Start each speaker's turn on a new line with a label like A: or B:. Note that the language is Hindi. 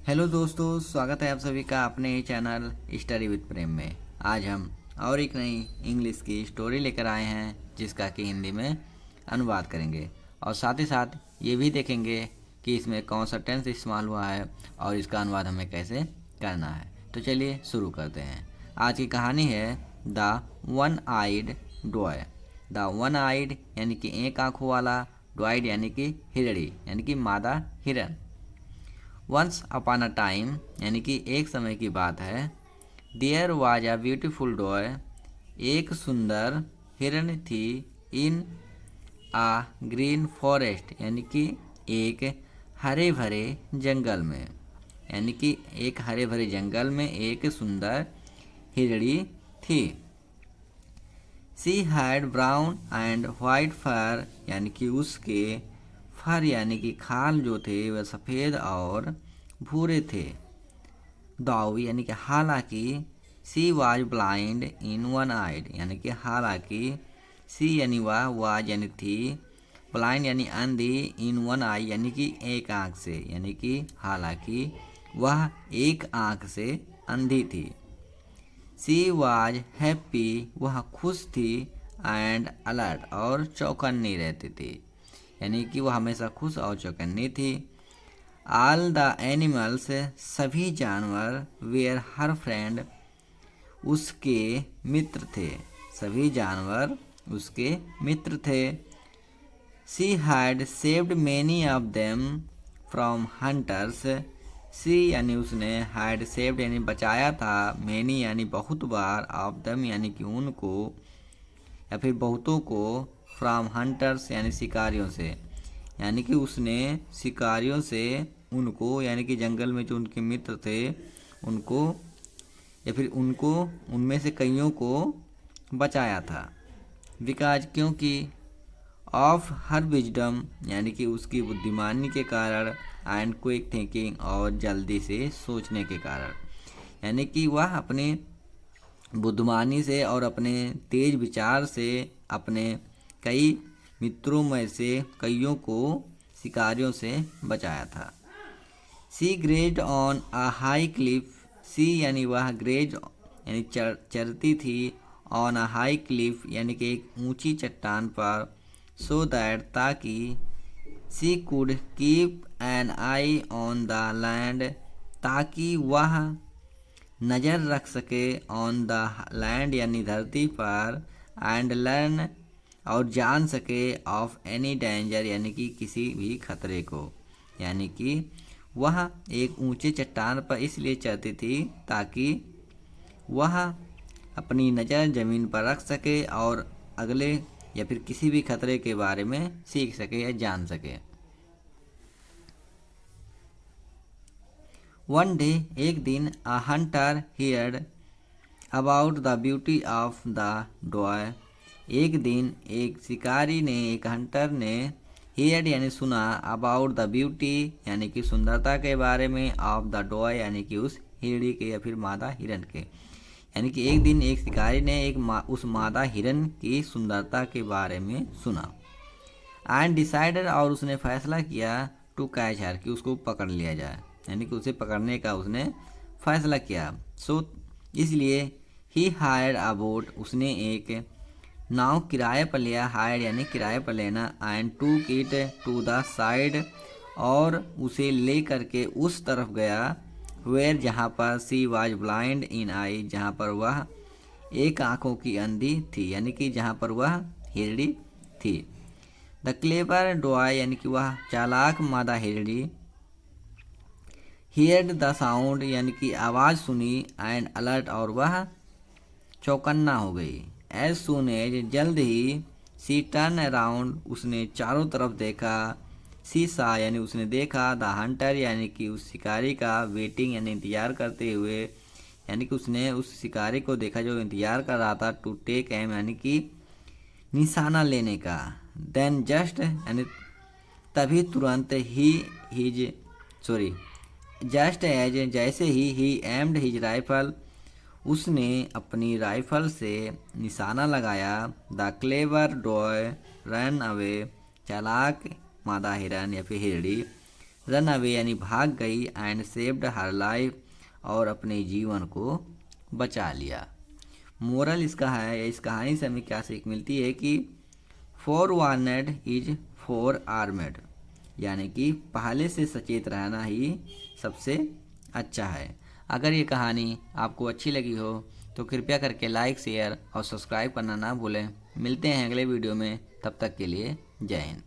A: हेलो दोस्तों, स्वागत है आप सभी का अपने ही चैनल स्टडी विद प्रेम में। आज हम और एक नई इंग्लिश की स्टोरी लेकर आए हैं जिसका कि हिंदी में अनुवाद करेंगे और साथ ही साथ ये भी देखेंगे कि इसमें कौन सा टेंस इस्तेमाल हुआ है और इसका अनुवाद हमें कैसे करना है। तो चलिए शुरू करते हैं। आज की कहानी है the one eyed doe. The one eyed यानी कि एक आँखों वाला, डॉयड यानी कि हिरड़ी यानी कि मादा हिरन। वंस अपॉन अ टाइम यानी कि एक समय की बात है। There was a beautiful doe, एक सुंदर हिरन थी। इन आ ग्रीन फॉरेस्ट यानी कि एक हरे भरे जंगल में, यानी कि एक हरे भरे जंगल में एक सुंदर हिरणी थी। She had brown and white fur यानी कि उसके फर यानी कि खाल जो थे वह सफ़ेद और भूरे थे। दाऊ यानी कि हालांकि she was blind in one eyed यानी कि हालांकि सी यानी वह, वाज यानी थी, ब्लाइंड यानी अंधी, इन वन आई यानी कि एक आँख से, यानी कि हालांकि वह एक आँख से अंधी थी। सी वाज हैप्पी, वह खुश थी, एंड अलर्ट और चौकन्नी रहती थी, यानी कि वह हमेशा खुश और चौकन्नी थी। ऑल द एनिमल्स, सभी जानवर, वेयर हर फ्रेंड, उसके मित्र थे, सभी जानवर उसके मित्र थे। She had saved many of them from hunters, she यानी उसने, हैड सेव्ड यानी बचाया था, मैनी यानी बहुत बार, ऑफ देम यानी कि उनको या फिर बहुतों को, फ्रॉम हंटर्स यानी शिकारियों से, यानी कि उसने शिकारियों से उनको, यानी कि जंगल में जो उनके मित्र थे उनको या फिर उनको, उनमें से कईयों को बचाया था। बिकॉज क्योंकि, ऑफ हर विजडम यानी कि उसकी बुद्धिमानी के कारण, एंड क्विक थिंकिंग और जल्दी से सोचने के कारण, यानी कि वह अपने बुद्धिमानी से और अपने तेज विचार से अपने कई मित्रों में से कईयों को शिकारियों से बचाया था। She grazed on a high cliff, she यानी वह, ग्रेज यानी चरती थी, ऑन अ हाई क्लिफ यानी कि एक ऊंची चट्टान पर, सो दैट ताकि, she could keep an eye on the land, ताकि वह नज़र रख सके, ऑन द लैंड यानी धरती पर, एंड लर्न और जान सके, ऑफ एनी डेंजर यानी कि किसी भी खतरे को, यानी कि वह एक ऊंचे चट्टान पर इसलिए चढ़ती थी ताकि वह अपनी नज़र ज़मीन पर रख सके और अगले या फिर किसी भी खतरे के बारे में सीख सके या जान सके। वन डे, एक दिन, अ Hunter heard about the beauty of the doe, एक दिन एक शिकारी ने, एक हंटर ने, हियर्ड यानी सुना, अबाउट द ब्यूटी यानी कि सुंदरता के बारे में, ऑफ द डॉय यानी कि उस हिरणी के या फिर मादा हिरन के, यानी कि एक दिन एक शिकारी ने उस मादा हिरन की सुंदरता के बारे में सुना। एंड डिसाइडेड और उसने फैसला किया, टू कैच हर कि उसको पकड़ लिया जाए, यानी कि उसे पकड़ने का उसने फैसला किया। सो इसलिए ही हायर्ड अ बोट, उसने एक नाव किराए पर लिया, हायर्ड यानी किराए पर लेना, एंड टूक इट टू द साइड और उसे ले करके उस तरफ गया, वेयर जहाँ पर, सी वाज ब्लाइंड इन आई जहाँ पर वह एक आँखों की अंधी थी, यानी कि जहाँ पर वह हिरणी थी। द क्लेवर डॉय यानी कि वह चालाक मादा हिरणी, हियर्ड द साउंड यानी कि आवाज़ सुनी, एंड अलर्ट और वह चौकन्ना हो गई। एज सुन एज जल्द ही, सी टर्न अराउंड उसने चारों तरफ देखा, सी सा यानी उसने देखा, द हंटर यानी कि उस शिकारी का, वेटिंग यानी इंतजार करते हुए, यानी कि उसने उस शिकारी को देखा जो इंतजार कर रहा था, टू टेक एम यानी कि निशाना लेने का, देन जस्ट यानी तभी तुरंत, ही हिज सॉरी जस्ट एज जैसे ही एम्ड हिज राइफल उसने अपनी राइफल से निशाना लगाया, the clever doe run away, चालाक मादा हिरन या फिर हिरणी रन अवे यानी भाग गई, एंड सेव्ड हर लाइफ और अपने जीवन को बचा लिया। मोरल इसका है, इस कहानी से हमें क्या सीख मिलती है कि फोर वार्नेड इज फोर आर्मेड, यानी कि पहले से सचेत रहना ही सबसे अच्छा है। अगर ये कहानी आपको अच्छी लगी हो तो कृपया करके लाइक, शेयर और सब्सक्राइब करना ना भूलें। मिलते हैं अगले वीडियो में, तब तक के लिए जय हिंद।